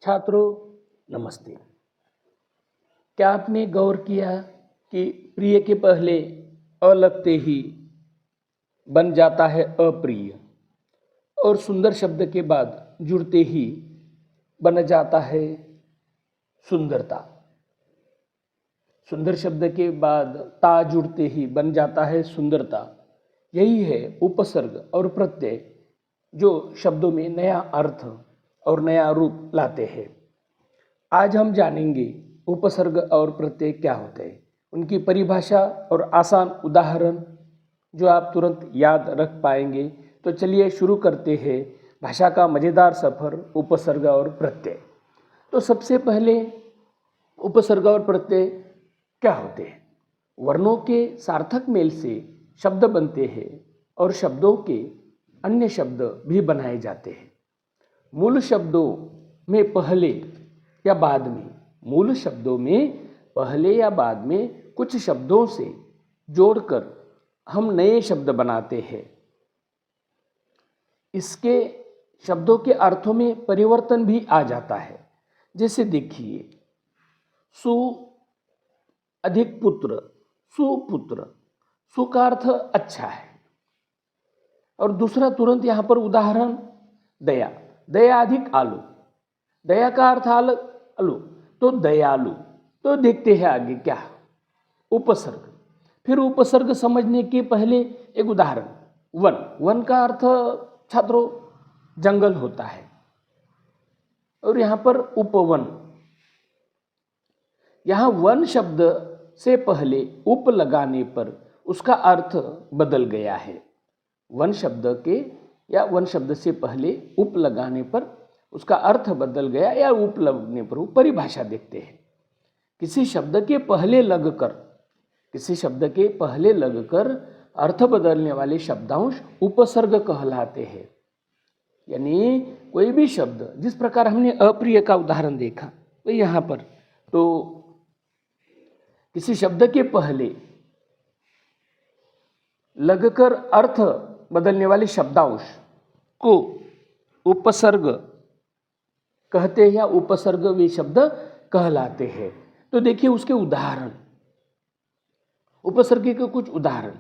छात्रों नमस्ते। क्या आपने गौर किया कि प्रिय के पहले अ लगते ही बन जाता है अप्रिय और सुंदर शब्द के बाद जुड़ते ही बन जाता है सुंदरता। सुंदर शब्द के बाद ता जुड़ते ही बन जाता है सुंदरता। यही है उपसर्ग और प्रत्यय जो शब्दों में नया अर्थ और नया रूप लाते हैं। आज हम जानेंगे उपसर्ग और प्रत्यय क्या होते हैं, उनकी परिभाषा और आसान उदाहरण जो आप तुरंत याद रख पाएंगे। तो चलिए शुरू करते हैं भाषा का मज़ेदार सफ़र उपसर्ग और प्रत्यय। तो सबसे पहले उपसर्ग और प्रत्यय क्या होते हैं? वर्णों के सार्थक मेल से शब्द बनते हैं और शब्दों के अन्य शब्द भी बनाए जाते हैं। मूल शब्दों में पहले या बाद में मूल शब्दों में पहले या बाद में कुछ शब्दों से जोड़कर हम नए शब्द बनाते हैं। इसके शब्दों के अर्थों में परिवर्तन भी आ जाता है। जैसे देखिए, सु अधिक पुत्र, सुपुत्र। सु का अर्थ अच्छा है और दूसरा तुरंत यहाँ पर उदाहरण दया, दया अधिक आलू। दया का अर्थ आलू तो दयालु। तो देखते हैं आगे क्या, उपसर्ग। फिर उपसर्ग समझने के पहले एक उदाहरण, वन। वन का अर्थ छात्रों जंगल होता है और यहाँ पर उपवन। यहाँ वन शब्द से पहले उप लगाने पर उसका अर्थ बदल गया है। वन शब्द के या वन शब्द से पहले उप लगाने पर उसका अर्थ बदल गया या उप लगने पर। परिभाषा देखते हैं, किसी शब्द के पहले लगकर अर्थ बदलने वाले शब्दांश उपसर्ग कहलाते हैं। यानी कोई भी शब्द, जिस प्रकार हमने अप्रिय का उदाहरण देखा तो यहाँ पर तो किसी शब्द के पहले लगकर अर्थ बदलने वाले शब्दांश को उपसर्ग कहते हैं या उपसर्ग वे शब्द कहलाते हैं। तो देखिए उसके उदाहरण, उपसर्ग के कुछ उदाहरण।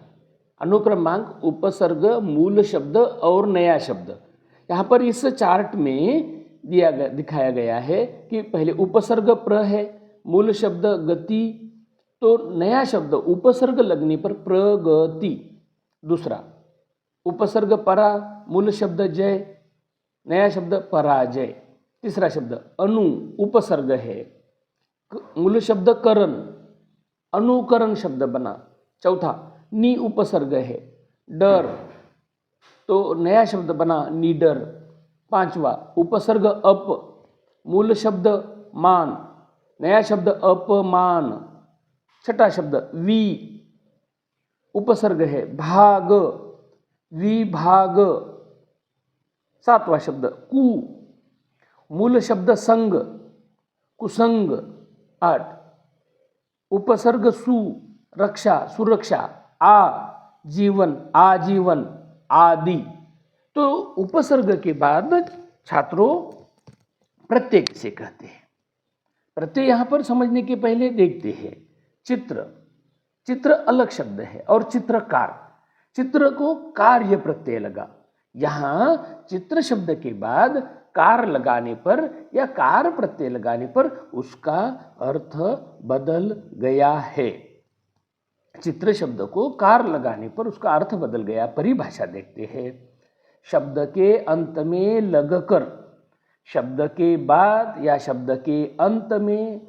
अनुक्रमांक, उपसर्ग, मूल शब्द और नया शब्द। यहाँ पर इस चार्ट में दिखाया गया है कि पहले उपसर्ग प्र है, मूल शब्द गति, तो नया शब्द उपसर्ग लगने पर प्रगति। दूसरा उपसर्ग परा, मूल शब्द जय, नया शब्द पराजय। तीसरा शब्द अनु, उपसर्ग है, मूल शब्द करण, अनुकरण शब्द बना। चौथा नि, उपसर्ग है, डर, तो नया शब्द बना निडर। पांचवा उपसर्ग अप, मूल शब्द मान, नया शब्द अपमान। छठा शब्द वि, उपसर्ग है, भाग, विभाग। सातवां शब्द कु, मूल शब्द संग, कुसंग। 8 उपसर्ग सु, रक्षा, सुरक्षा। आ, जीवन, आजीवन आदि। तो उपसर्ग के बाद छात्रों प्रत्यय किसे कहते हैं? प्रत्यय यहाँ पर समझने के पहले देखते हैं चित्र। चित्र अलग शब्द है और चित्रकार, चित्र को कार्य प्रत्यय लगा। यहाँ चित्र शब्द के बाद कार लगाने पर या कार प्रत्यय लगाने पर उसका अर्थ बदल गया है। चित्र शब्द को कार लगाने पर उसका अर्थ बदल गया। परिभाषा देखते हैं, शब्द के अंत में लगकर, शब्द के बाद या शब्द के अंत में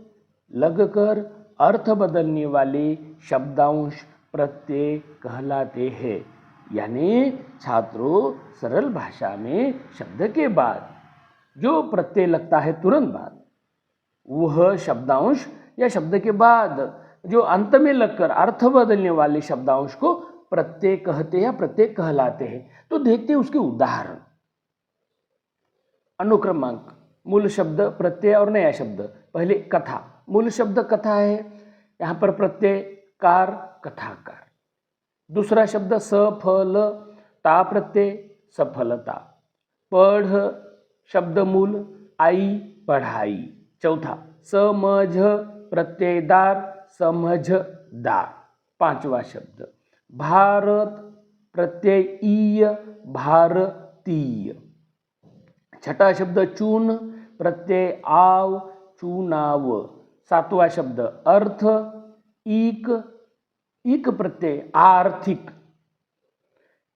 लगकर अर्थ बदलने वाले शब्दांश प्रत्यय कहलाते हैं। यानी छात्रों सरल भाषा में शब्द के बाद जो प्रत्यय लगता है तुरंत बाद, वह शब्दांश या शब्द के बाद जो अंत में लगकर अर्थ बदलने वाले शब्दांश को प्रत्यय कहते या प्रत्यय कहलाते हैं। तो देखते हैं उसके उदाहरण। अनुक्रमांक, मूल शब्द प्रत्यय और नया शब्द। पहले कथा, मूल शब्द कथा है, यहाँ पर प्रत्यय कार, कथाकार। दूसरा शब्द सफलता, प्रत्यय सफलता। पढ़ शब्द मूल आई, पढ़ाई। चौथा, समझ प्रत्ययदार समझदार। पांचवा शब्द, भारत प्रत्यय भारतीय। छठा शब्द, चून प्रत्यय आव चुनाव। सातवां शब्द, अर्थ इक प्रत्यय आर्थिक।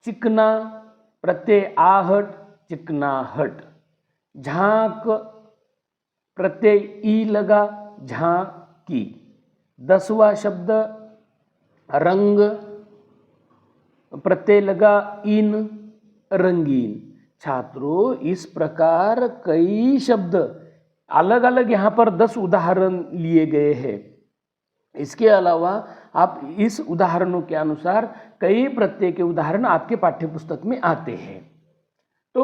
चिकना प्रत्यय आहट चिकनाहट। झांक प्रत्यय ई लगा झांकी। 10वां शब्द, रंग प्रत्यय लगा इन रंगीन। छात्रों, इस प्रकार कई शब्द अलग अलग यहाँ पर 10 उदाहरण लिए गए हैं। इसके अलावा आप इस उदाहरणों के अनुसार कई प्रत्यय के उदाहरण आपके पाठ्यपुस्तक में आते हैं। तो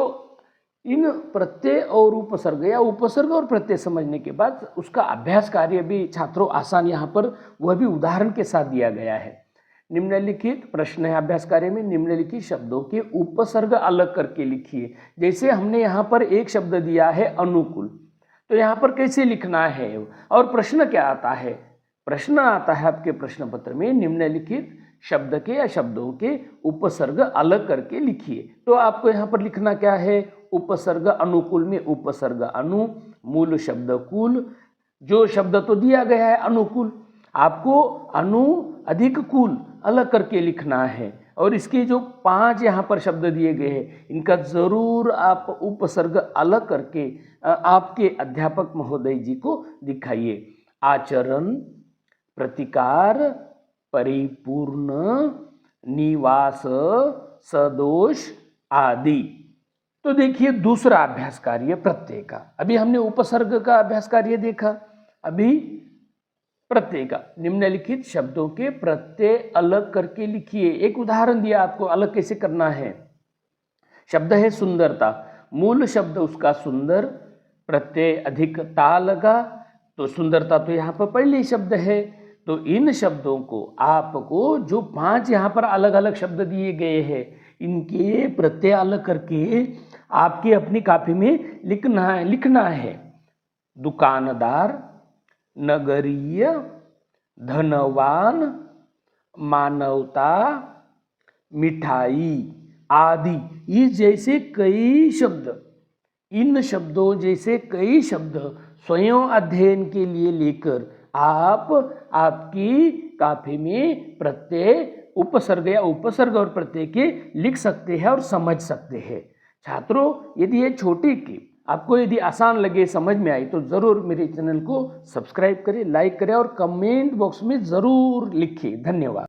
इन प्रत्यय और उपसर्ग या उपसर्ग और प्रत्यय समझने के बाद उसका अभ्यास कार्य भी छात्रों आसान यहाँ पर वह भी उदाहरण के साथ दिया गया है। निम्नलिखित प्रश्न है अभ्यास कार्य में, निम्नलिखित शब्दों के उपसर्ग अलग करके लिखिए। जैसे हमने यहाँ पर एक शब्द दिया है अनुकूल, तो यहाँ पर कैसे लिखना है और प्रश्न क्या आता है? प्रश्न आता है आपके प्रश्न पत्र में, निम्नलिखित शब्द के या शब्दों के उपसर्ग अलग करके लिखिए। तो आपको यहाँ पर लिखना क्या है? उपसर्ग अनुकूल में उपसर्ग अनु, मूल शब्द कुल। जो शब्द तो दिया गया है अनुकूल, आपको अनु अधिक कुल अलग करके लिखना है। और इसके जो 5 यहाँ पर शब्द दिए गए हैं, इनका जरूर आप उपसर्ग अलग करके आपके अध्यापक महोदय जी को दिखाइए। आचरण, प्रतिकार, परिपूर्ण, निवास, सदोष आदि। तो देखिए दूसरा अभ्यास कार्य प्रत्यय का। अभी हमने उपसर्ग का अभ्यास कार्य देखा, अभी प्रत्यय का। निम्नलिखित शब्दों के प्रत्यय अलग करके लिखिए। एक उदाहरण दिया आपको, अलग कैसे करना है। शब्द है सुंदरता, मूल शब्द उसका सुंदर, प्रत्यय अधिक ता लगा, तो सुंदरता तो यहाँ पर पहले शब्द है। तो इन शब्दों को आपको जो 5 यहाँ पर अलग अलग शब्द दिए गए हैं, इनके प्रत्यय अलग करके आपके अपनी कॉपी में लिखना है। दुकानदार, नगरीय, धनवान, मानवता, मिठाई आदि। ये जैसे कई शब्द, इन शब्दों जैसे कई शब्द स्वयं अध्ययन के लिए लेकर आप आपकी कॉपी में प्रत्यय उपसर्ग या उपसर्ग और प्रत्यय के लिख सकते हैं और समझ सकते हैं। छात्रों, यदि ये छोटी की आपको यदि आसान लगे, समझ में आई, तो ज़रूर मेरे चैनल को सब्सक्राइब करें, लाइक करें और कमेंट बॉक्स में ज़रूर लिखिए। धन्यवाद।